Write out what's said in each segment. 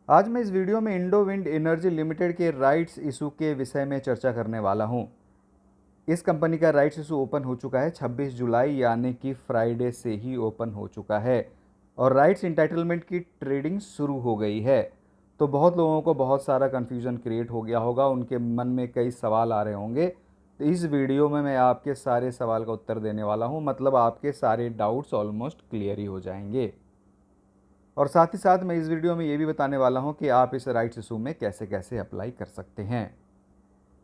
आज मैं इस वीडियो में इंडो विंड एनर्जी लिमिटेड के राइट्स इशू के विषय में चर्चा करने वाला हूं। इस कंपनी का राइट्स इशू ओपन हो चुका है 26 जुलाई यानी कि फ्राइडे से ही ओपन हो चुका है और राइट्स इंटाइटलमेंट की ट्रेडिंग शुरू हो गई है। तो बहुत लोगों को बहुत सारा कन्फ्यूजन क्रिएट हो गया होगा, उनके मन में कई सवाल आ रहे होंगे। तो इस वीडियो में मैं आपके सारे सवाल का उत्तर देने वाला हूं, मतलब आपके सारे डाउट्स ऑलमोस्ट क्लियर ही हो जाएंगे। और साथ ही साथ मैं इस वीडियो में ये भी बताने वाला हूं कि आप इस राइट्स इशू में कैसे कैसे अप्लाई कर सकते हैं।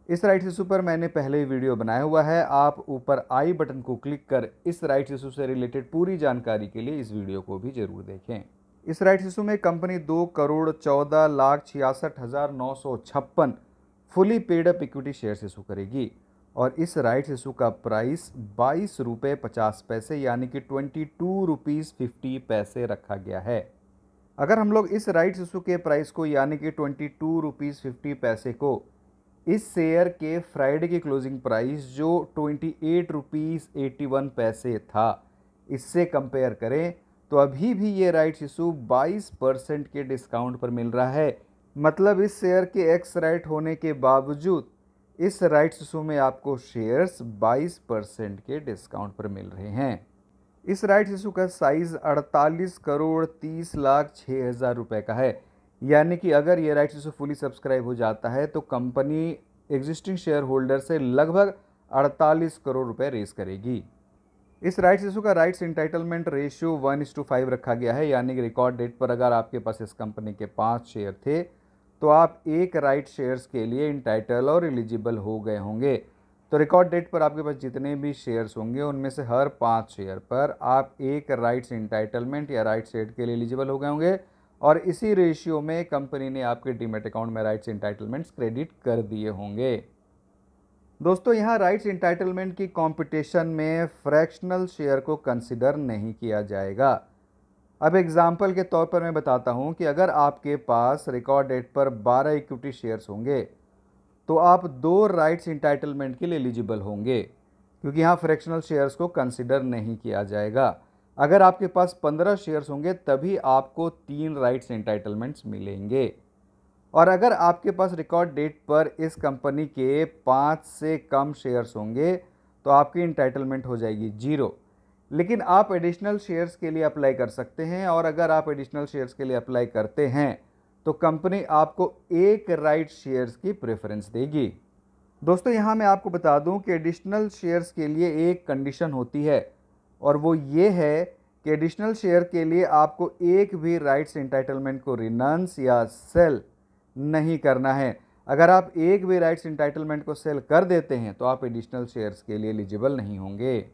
इस राइट्स इशू पर मैंने पहले ही वीडियो बनाया हुआ है, आप ऊपर आई बटन को क्लिक कर इस राइट्स इशू से रिलेटेड पूरी जानकारी के लिए इस वीडियो को भी जरूर देखें। इस राइट्स इशू में company 2,14,66,956 fully paid up equity shares issue करेगी और इस राइट्स इशू का प्राइस 22 रुपये 50 पैसे यानी कि 22 रुपीज़ 50 पैसे रखा गया है। अगर हम लोग इस राइट्स इशू के प्राइस को यानी कि 22 रुपीज़ 50 पैसे को इस शेयर के फ्राइडे की क्लोजिंग प्राइस जो 28 रुपीज़ 81 पैसे था, इससे कंपेयर करें तो अभी भी ये राइट्स इशू 22% के डिस्काउंट पर मिल रहा है। मतलब इस शेयर के एक्स राइट होने के बावजूद इस राइट्स इशू में आपको शेयर्स 22% के डिस्काउंट पर मिल रहे हैं। इस राइट्स इशू का साइज 48,30,06,000 रुपए का है, यानी कि अगर ये राइट्स इशू फुली सब्सक्राइब हो जाता है तो कंपनी एग्जिस्टिंग शेयर होल्डर से लगभग 48 करोड़ रुपए रेस करेगी। इस राइट्स इशू का राइट्स इंटाइटलमेंट रेशियो 1:5 रखा गया है, यानी कि रिकॉर्ड डेट पर अगर आपके पास इस कंपनी के 5 शेयर थे तो आप एक राइट शेयर्स के लिए इंटाइटल और एलिजिबल हो गए होंगे। तो रिकॉर्ड डेट पर आपके पास जितने भी शेयर्स होंगे उनमें से हर 5 शेयर पर आप एक राइट्स इंटाइटलमेंट या राइट शेयर के लिए एलिजिबल हो गए होंगे और इसी रेशियो में कंपनी ने आपके डीमैट अकाउंट में राइट्स इंटाइटलमेंट्स क्रेडिट कर दिए होंगे। दोस्तों, यहाँ राइट्स इंटाइटलमेंट की कंपटीशन में फ्रैक्शनल शेयर को कंसिडर नहीं किया जाएगा। अब एग्जाम्पल के तौर पर मैं बताता हूँ कि अगर आपके पास रिकॉर्ड डेट पर 12 इक्विटी शेयर्स होंगे तो आप 2 राइट्स इंटाइटलमेंट के लिए एलिजिबल होंगे, क्योंकि यहाँ फ्रैक्शनल शेयर्स को कंसिडर नहीं किया जाएगा। अगर आपके पास 15 शेयर्स होंगे तभी आपको 3 राइट्स इंटाइटलमेंट्स मिलेंगे और अगर आपके पास रिकॉर्ड डेट पर इस कंपनी के 5 से कम शेयर्स होंगे तो आपकी इंटाइटलमेंट हो जाएगी 0। लेकिन आप एडिशनल शेयर्स के लिए अप्लाई कर सकते हैं और अगर आप एडिशनल शेयर्स के लिए अप्लाई करते हैं तो कंपनी आपको एक राइट शेयर्स की प्रेफरेंस देगी। दोस्तों, यहाँ मैं आपको बता दूं कि एडिशनल शेयर्स के लिए एक कंडीशन होती है और वो ये है कि एडिशनल शेयर के लिए आपको एक भी राइट्स इंटाइटलमेंट को रिनंस या सेल नहीं करना है। अगर आप एक भी राइट्स इंटाइटलमेंट को सेल कर देते हैं तो आप एडिशनल शेयर्स के लिए एलिजिबल नहीं होंगे।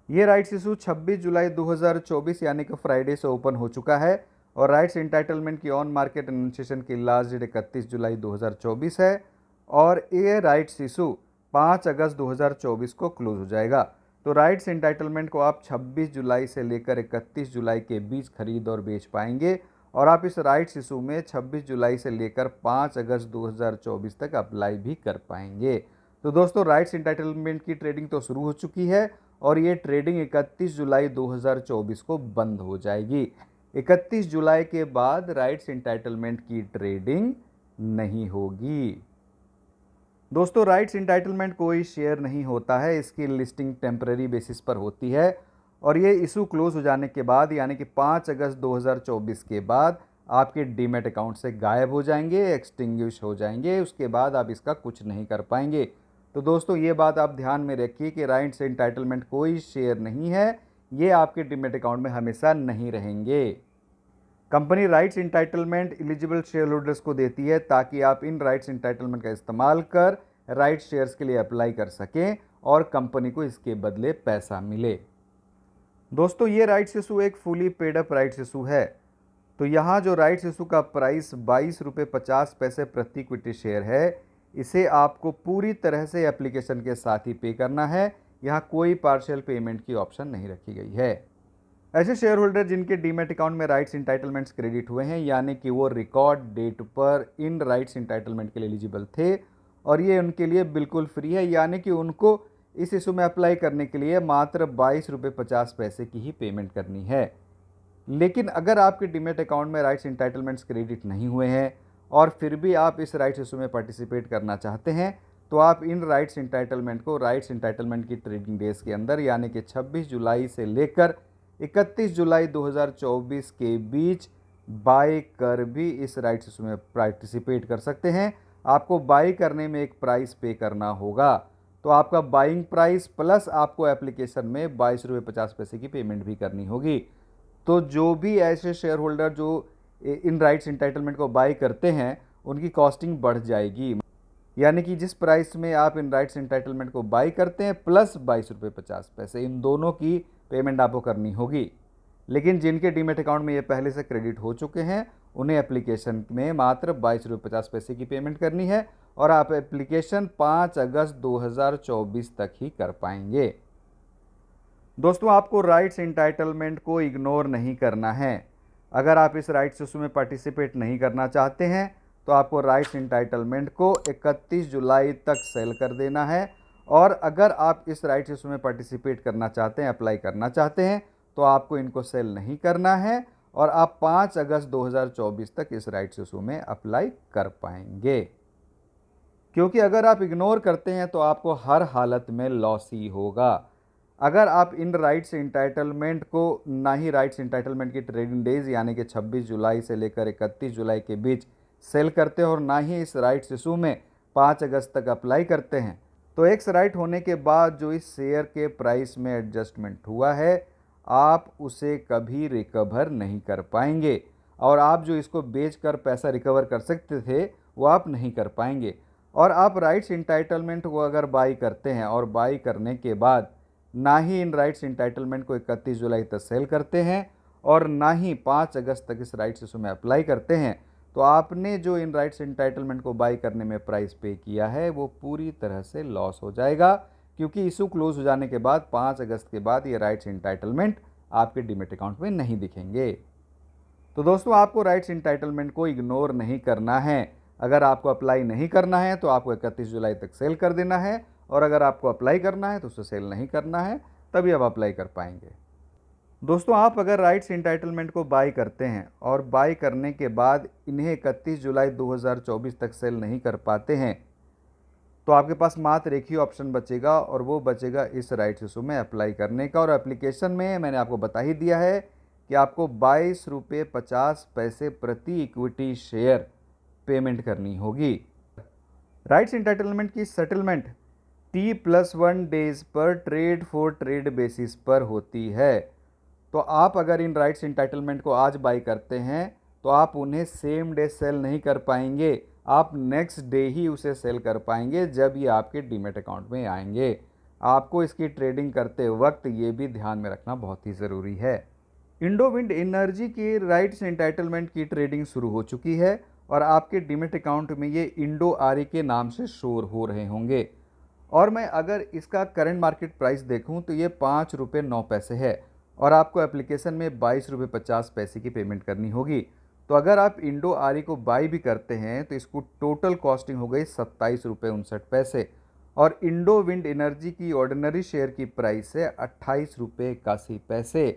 ये राइट्स इशू 26 जुलाई 2024 यानी कि फ्राइडे से ओपन हो चुका है और राइट्स इंटाइटलमेंट की ऑन मार्केट अनाउंसिएशन की लास्ट डेट 31 जुलाई 2024 है और ये राइट्स इशू 5 अगस्त 2024 को क्लोज हो जाएगा। तो राइट्स इंटाइटलमेंट को आप 26 जुलाई से लेकर 31 जुलाई के बीच खरीद और बेच पाएंगे और आप इस राइट्स इशू में 26 जुलाई से लेकर 5 अगस्त 2024 तक अप्लाई भी कर पाएंगे। तो दोस्तों, राइट्स इंटाइटलमेंट की ट्रेडिंग तो शुरू हो चुकी है और ये ट्रेडिंग 31 जुलाई 2024 को बंद हो जाएगी। 31 जुलाई के बाद राइट्स इंटाइटलमेंट की ट्रेडिंग नहीं होगी। दोस्तों, राइट्स इंटाइटलमेंट कोई शेयर नहीं होता है, इसकी लिस्टिंग टेम्पररी बेसिस पर होती है और ये इशू क्लोज हो जाने के बाद यानी कि 5 अगस्त 2024 के बाद आपके डीमैट अकाउंट से गायब हो जाएंगे, एक्सटिंग्विश हो जाएंगे, उसके बाद आप इसका कुछ नहीं कर पाएंगे। तो दोस्तों, ये बात आप ध्यान में रखिए कि राइट्स इंटाइटलमेंट कोई शेयर नहीं है, ये आपके डीमैट अकाउंट में हमेशा नहीं रहेंगे। Company rights entitlement eligible share holders को देती है ताकि आप इन राइट्स इंटाइटलमेंट का इस्तेमाल कर राइट शेयर्स के लिए अप्लाई कर सकें और कंपनी को इसके बदले पैसा मिले। दोस्तों, ये राइट्स इशू एक fully paid up rights issue है। तो यहाँ जो राइट्स इशू का प्राइस 22 रुपये 50 पैसे प्रति इक्विटी शेयर है, इसे आपको पूरी तरह से एप्लीकेशन के साथ ही पे करना है। यहाँ कोई पार्शियल पेमेंट की ऑप्शन नहीं रखी गई है। ऐसे शेयर होल्डर जिनके डीमैट अकाउंट में राइट्स इंटाइटलमेंट्स क्रेडिट हुए हैं यानी कि वो रिकॉर्ड डेट पर इन राइट्स इंटाइटलमेंट के लिए एलिजिबल थे और ये उनके लिए बिल्कुल फ्री है, यानी कि उनको इस इशू में अप्लाई करने के लिए मात्र 22 रुपये 50 पैसे की ही पेमेंट करनी है। लेकिन अगर आपके डीमैट अकाउंट में राइट्स एंटाइटलमेंट्स क्रेडिट नहीं हुए हैं और फिर भी आप इस राइट्स इशू में पार्टिसिपेट करना चाहते हैं, तो आप इन राइट्स एंटाइटलमेंट को राइट्स एंटाइटलमेंट की ट्रेडिंग डेज के अंदर यानी कि 26 जुलाई से लेकर 31 जुलाई 2024 के बीच बाय कर भी इस राइट्स इशू में पार्टिसिपेट कर सकते हैं। आपको बाय करने में एक प्राइस पे करना होगा, तो आपका बाइंग प्राइस प्लस आपको एप्लीकेशन में 22.50 रुपये की पेमेंट भी करनी होगी। तो जो भी ऐसे शेयर होल्डर जो इन राइट्स इंटाइटलमेंट को बाय करते हैं, उनकी कॉस्टिंग बढ़ जाएगी, यानी कि जिस प्राइस में आप इन राइट्स इंटाइटलमेंट को बाय करते हैं प्लस 22.50 रुपये, इन दोनों की पेमेंट आपको करनी होगी। लेकिन जिनके डीमेट अकाउंट में ये पहले से क्रेडिट हो चुके हैं, उन्हें एप्लीकेशन में मात्र 22.50 रुपये की पेमेंट करनी है और आप एप्लीकेशन 5 अगस्त 2024 तक ही कर पाएंगे। दोस्तों, आपको राइट्स इंटाइटलमेंट को इग्नोर नहीं करना है। अगर आप इस राइट्स इशू में पार्टिसिपेट नहीं करना चाहते हैं, तो आपको राइट्स इंटाइटलमेंट को 31 जुलाई तक सेल कर देना है। और अगर आप इस राइट्स इशू में पार्टिसिपेट करना चाहते हैं, अप्लाई करना चाहते हैं, तो आपको इनको सेल नहीं करना है और आप 5 अगस्त 2024 तक इस राइट्स इशू में अप्लाई कर पाएंगे। क्योंकि अगर आप इग्नोर करते हैं तो आपको हर हालत में लॉस ही होगा। अगर आप इन राइट्स इंटाइटलमेंट को ना ही राइट्स इंटाइटलमेंट की ट्रेडिंग डेज यानी कि 26 जुलाई से लेकर 31 जुलाई के बीच सेल करते हैं और ना ही इस राइट्स इशू में 5 अगस्त तक अप्लाई करते हैं, तो एक्स राइट होने के बाद जो इस शेयर के प्राइस में एडजस्टमेंट हुआ है, आप उसे कभी रिकवर नहीं कर पाएंगे और आप जो इसको बेचकर पैसा रिकवर कर सकते थे, वो आप नहीं कर पाएंगे। और आप राइट्स इंटाइटलमेंट को अगर बाई करते हैं और बाई करने के बाद ना ही इन राइट्स इंटाइटलमेंट को 31 जुलाई तक सेल करते हैं और ना ही 5 अगस्त तक इस राइट्स इशू में अप्लाई करते हैं, तो आपने जो इन राइट्स इंटाइटलमेंट को बाई करने में प्राइस पे किया है, वो पूरी तरह से लॉस हो जाएगा। क्योंकि इशू क्लोज हो जाने के बाद 5 अगस्त के बाद ये राइट्स इंटाइटलमेंट आपके डीमेट अकाउंट में नहीं दिखेंगे। तो दोस्तों, आपको राइट्स इंटाइटलमेंट को इग्नोर नहीं करना है। अगर आपको अप्लाई नहीं करना है तो आपको 31 जुलाई तक सेल कर देना है और अगर आपको अप्लाई करना है तो उसे सेल नहीं करना है, तभी आप अप्लाई कर पाएंगे। दोस्तों, आप अगर राइट्स इंटाइटलमेंट को बाय करते हैं और बाय करने के बाद इन्हें 31 जुलाई 2024 तक सेल नहीं कर पाते हैं, तो आपके पास मात्र एक ही ऑप्शन बचेगा और वो बचेगा इस राइट्स इशू में अप्लाई करने का। और एप्लीकेशन में मैंने आपको बता ही दिया है कि आपको 22.50 रुपये प्रति इक्विटी शेयर पेमेंट करनी होगी। राइट्स इंटाइटलमेंट की सेटलमेंट T+1 डेज पर ट्रेड फॉर ट्रेड बेसिस पर होती है। तो आप अगर इन राइट्स इंटाइटलमेंट को आज बाई करते हैं, तो आप उन्हें सेम डे सेल नहीं कर पाएंगे, आप नेक्स्ट डे ही उसे सेल कर पाएंगे जब ये आपके डीमेट अकाउंट में आएंगे। आपको इसकी ट्रेडिंग करते वक्त ये भी ध्यान में रखना बहुत ही ज़रूरी है। इंडो विंड एनर्जी की राइट्स एंटाइटलमेंट की ट्रेडिंग शुरू हो चुकी है और आपके डीमेट अकाउंट में ये इंडो आरई के नाम से शोर हो रहे होंगे। और मैं अगर इसका करंट मार्केट प्राइस देखूं तो ये 5.09 रुपये है और आपको एप्लीकेशन में 22.50 रुपये की पेमेंट करनी होगी। तो अगर आप इंडो आरई को बाई भी करते हैं तो इसको टोटल कॉस्टिंग हो गई 27.59 रुपये और इंडो विंड एनर्जी की ऑर्डिनरी शेयर की प्राइस है 28.81 रुपये।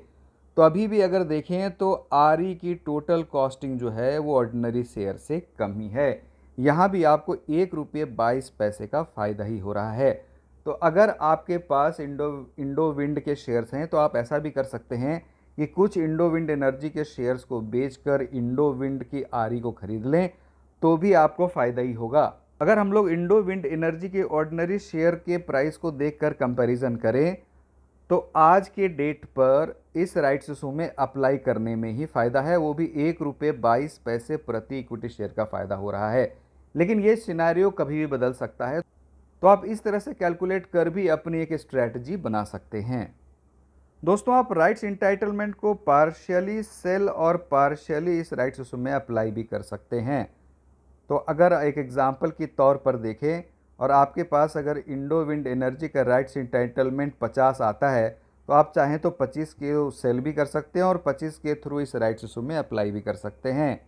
तो अभी भी अगर देखें तो आरई की टोटल कॉस्टिंग जो है वो ऑर्डिनरी शेयर से कम ही है। यहाँ भी आपको 1.22 रुपये का फ़ायदा ही हो रहा है। तो अगर आपके पास इंडो विंड के शेयर्स हैं, तो आप ऐसा भी कर सकते हैं कि कुछ इंडो विंड एनर्जी के शेयर्स को बेचकर इंडो विंड की आरई को खरीद लें, तो भी आपको फ़ायदा ही होगा। अगर हम लोग इंडो विंड एनर्जी के ऑर्डिनरी शेयर के प्राइस को देखकर कंपैरिजन करें, तो आज के डेट पर इस राइट्स इशू में अप्लाई करने में ही फ़ायदा है, वो भी 1.22 रुपये प्रति इक्विटी शेयर का फ़ायदा हो रहा है। लेकिन ये सिनेरियो कभी भी बदल सकता है, तो आप इस तरह से कैलकुलेट कर भी अपनी एक स्ट्रैटेजी बना सकते हैं। दोस्तों, आप राइट्स इंटाइटलमेंट को पार्शियली सेल और पार्शियली इस राइट्स इशू में अप्लाई भी कर सकते हैं। तो अगर एक एग्जांपल के तौर पर देखें और आपके पास अगर इंडो विंड एनर्जी का राइट्स इंटाइटलमेंट 50 आता है, तो आप चाहें तो 25 के सेल भी कर सकते हैं और 25 के थ्रू इस राइट्स इशू में अप्लाई भी कर सकते हैं।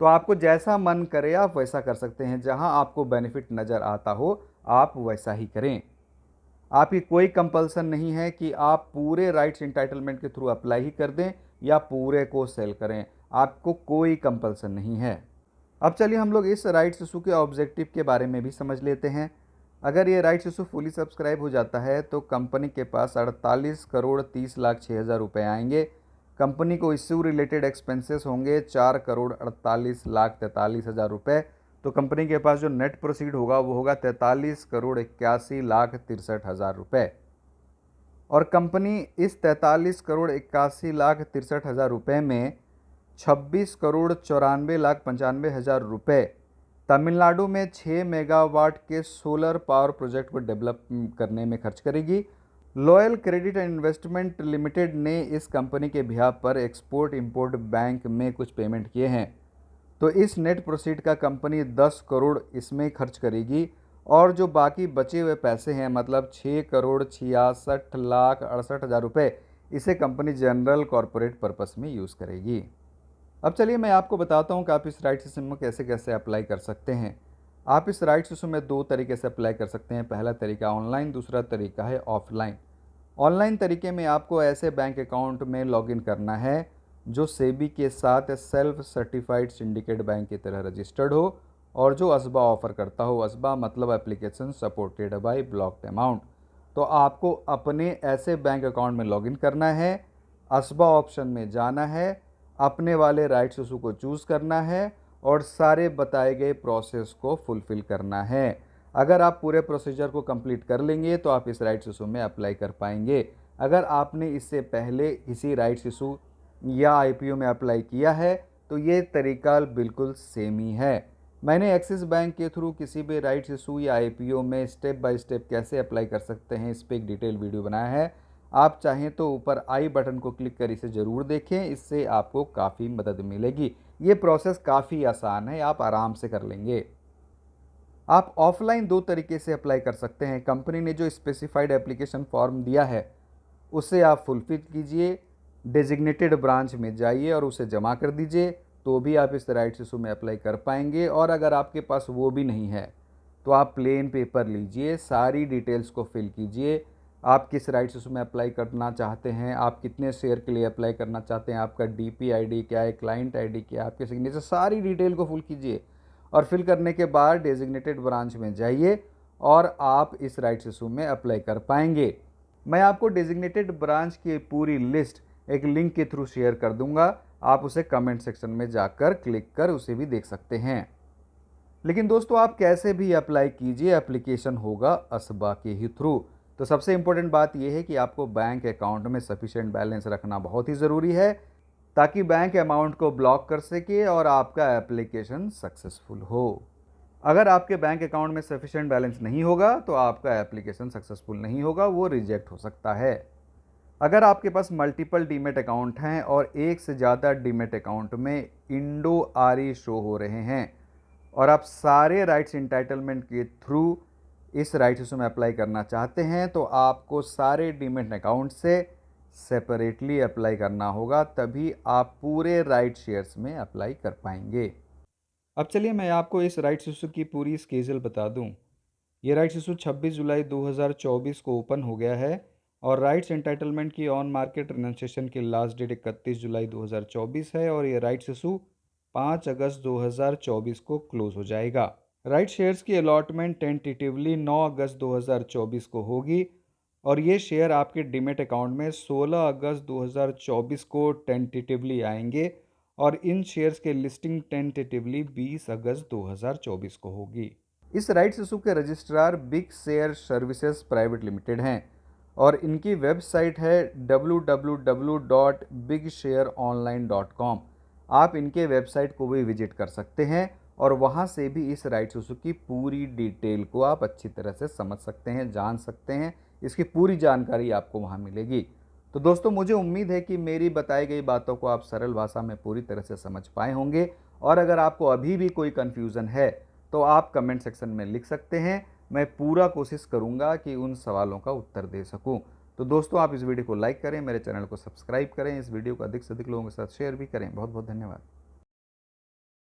तो आपको जैसा मन करे आप वैसा कर सकते हैं, जहां आपको बेनिफिट नज़र आता हो आप वैसा ही करें। आपकी कोई कंपल्सन नहीं है कि आप पूरे राइट्स इंटाइटलमेंट के थ्रू अप्लाई ही कर दें, या पूरे को सेल करें, आपको कोई कंपल्सन नहीं है। अब चलिए हम लोग इस राइट्स इशू के ऑब्जेक्टिव के बारे में भी समझ लेते हैं। अगर ये राइट्स इशू फुली सब्सक्राइब हो जाता है तो कंपनी के पास 48 करोड़ 30 लाख 6 हज़ार रुपये आएंगे। कंपनी को इश्यू रिलेटेड एक्सपेंसेस होंगे 4 करोड़ 48 लाख 43 हज़ार रुपये। तो कंपनी के पास जो नेट प्रोसीड होगा वो होगा 43 करोड़ 81 लाख 63 हज़ार रुपये। और कंपनी इस 43 करोड़ 81 लाख 63 हज़ार रुपये में 26 करोड़ 94 लाख 95 हज़ार रुपये तमिलनाडु में 6 मेगावाट के सोलर पावर प्रोजेक्ट को डेवलप करने में खर्च करेगी। Loyal credit and investment limited ने इस कंपनी के बिहाफ पर एक्सपोर्ट इंपोर्ट बैंक में कुछ पेमेंट किए हैं, तो इस नेट प्रोसीड का कंपनी 10 करोड़ इसमें खर्च करेगी। और जो बाकी बचे हुए पैसे हैं मतलब 6 करोड़ 66 लाख 68 हज़ार रुपये, इसे कंपनी जनरल कॉरपोरेट पर्पस में यूज़ करेगी। अब चलिए मैं आपको बताता हूँ कि आप इस राइट्स इशू में कैसे कैसे अप्लाई कर सकते हैं। आप इस राइट्स इशू में 2 तरीके से अप्लाई कर सकते हैं। पहला तरीका ऑनलाइन, दूसरा तरीका है ऑफलाइन। ऑनलाइन तरीके में आपको ऐसे बैंक अकाउंट में लॉगिन करना है जो सेबी के साथ सेल्फ सर्टिफाइड सिंडिकेट बैंक की तरह रजिस्टर्ड हो और जो असबा ऑफर करता हो। असबा मतलब application supported by blocked amount. तो आपको अपने ऐसे बैंक अकाउंट में लॉगिन करना है, असबा ऑप्शन में जाना है, अपने वाले राइट्स इशू को चूज़ करना है और सारे बताए गए प्रोसेस को फुलफ़िल करना है। अगर आप पूरे प्रोसीजर को कंप्लीट कर लेंगे तो आप इस राइट्स इशू में अप्लाई कर पाएंगे। अगर आपने इससे पहले किसी राइट्स इशू या आईपीओ में अप्लाई किया है तो ये तरीका बिल्कुल सेम ही है। मैंने एक्सिस बैंक के थ्रू किसी भी राइट्स इशू या आईपीओ में स्टेप बाय स्टेप कैसे अप्लाई कर सकते हैं इस पर एक डिटेल वीडियो बनाया है। आप चाहें तो ऊपर आई बटन को क्लिक कर इसे ज़रूर देखें, इससे आपको काफ़ी मदद मिलेगी। ये प्रोसेस काफ़ी आसान है, आप आराम से कर लेंगे। आप ऑफलाइन 2 तरीके से अप्लाई कर सकते हैं। कंपनी ने जो स्पेसिफाइड एप्लीकेशन फॉर्म दिया है उसे आप फुलफिल कीजिए, डेजिग्नेटेड ब्रांच में जाइए और उसे जमा कर दीजिए, तो भी आप इस राइट्स इशू में अप्लाई कर पाएंगे। और अगर आपके पास वो भी नहीं है तो आप प्लेन पेपर लीजिए, सारी डिटेल्स को फिल कीजिए। आप किस राइट्स इशू में अप्लाई करना चाहते हैं, आप कितने शेयर के लिए अप्लाई करना चाहते हैं, आपका डीपी आईडी क्या है, क्लाइंट आईडी क्या है, आपके सिग्नेचर, सारी डिटेल को फिल कीजिए। और फिल करने के बाद डेजिग्नेटेड ब्रांच में जाइए और आप इस राइट्स इशू में अप्लाई कर पाएंगे। मैं आपको डेजिग्नेटेड ब्रांच की पूरी लिस्ट एक लिंक के थ्रू शेयर कर दूंगा, आप उसे कमेंट सेक्शन में जाकर क्लिक कर उसे भी देख सकते हैं। लेकिन दोस्तों आप कैसे भी अप्लाई कीजिए, एप्लीकेशन होगा असबा के ही थ्रू। तो सबसे इम्पोर्टेंट बात यह है कि आपको बैंक अकाउंट में सफिशिएंट बैलेंस रखना बहुत ही ज़रूरी है ताकि बैंक अमाउंट को ब्लॉक कर सके और आपका एप्लीकेशन सक्सेसफुल हो। अगर आपके बैंक अकाउंट में सफिशिएंट बैलेंस नहीं होगा तो आपका एप्लीकेशन सक्सेसफुल नहीं होगा, वो रिजेक्ट हो सकता है। अगर आपके पास मल्टीपल डीमेट अकाउंट हैं और एक से ज़्यादा डीमेट अकाउंट में इंडो आरी शो हो रहे हैं और आप सारे राइट्स इंटाइटलमेंट के थ्रू इस राइट्स इशू में अप्लाई करना चाहते हैं तो आपको सारे डीमेट अकाउंट से सेपरेटली अप्लाई करना होगा, तभी आप पूरे राइट शेयर्स में अप्लाई कर पाएंगे। अब चलिए मैं आपको इस राइट्स इशू की पूरी स्केड्यूल बता दूं। ये राइट्स इशू 26 जुलाई 2024 को ओपन हो गया है और राइट्स एंटाइटलमेंट की ऑन मार्केट रिनंसिएशन की लास्ट डेट 31 जुलाई 2024 है और ये राइट्स इशू 5 अगस्त 2024 को क्लोज हो जाएगा। राइट शेयर्स की अलॉटमेंट टेंटेटिवली 9 अगस्त 2024 को होगी और ये शेयर आपके डीमेट अकाउंट में 16 अगस्त 2024 को टेंटेटिवली आएंगे और इन शेयर्स के लिस्टिंग टेंटेटिवली 20 अगस्त 2024 को होगी। इस राइट्स इशू के registrar big share services private limited हैं और इनकी वेबसाइट है www.bigshareonline.com। आप इनके वेबसाइट को भी विजिट कर सकते हैं और वहां से भी इस राइट्स इशू की पूरी डिटेल को आप अच्छी तरह से समझ सकते हैं, जान सकते हैं। इसकी पूरी जानकारी आपको वहां मिलेगी। तो दोस्तों मुझे उम्मीद है कि मेरी बताई गई बातों को आप सरल भाषा में पूरी तरह से समझ पाए होंगे और अगर आपको अभी भी कोई कन्फ्यूज़न है तो आप कमेंट सेक्शन में लिख सकते हैं। मैं पूरा कोशिश करूंगा कि उन सवालों का उत्तर दे सकूं। तो दोस्तों आप इस वीडियो को लाइक करें, मेरे चैनल को सब्सक्राइब करें, इस वीडियो को अधिक से अधिक लोगों के साथ शेयर भी करें। बहुत बहुत धन्यवाद।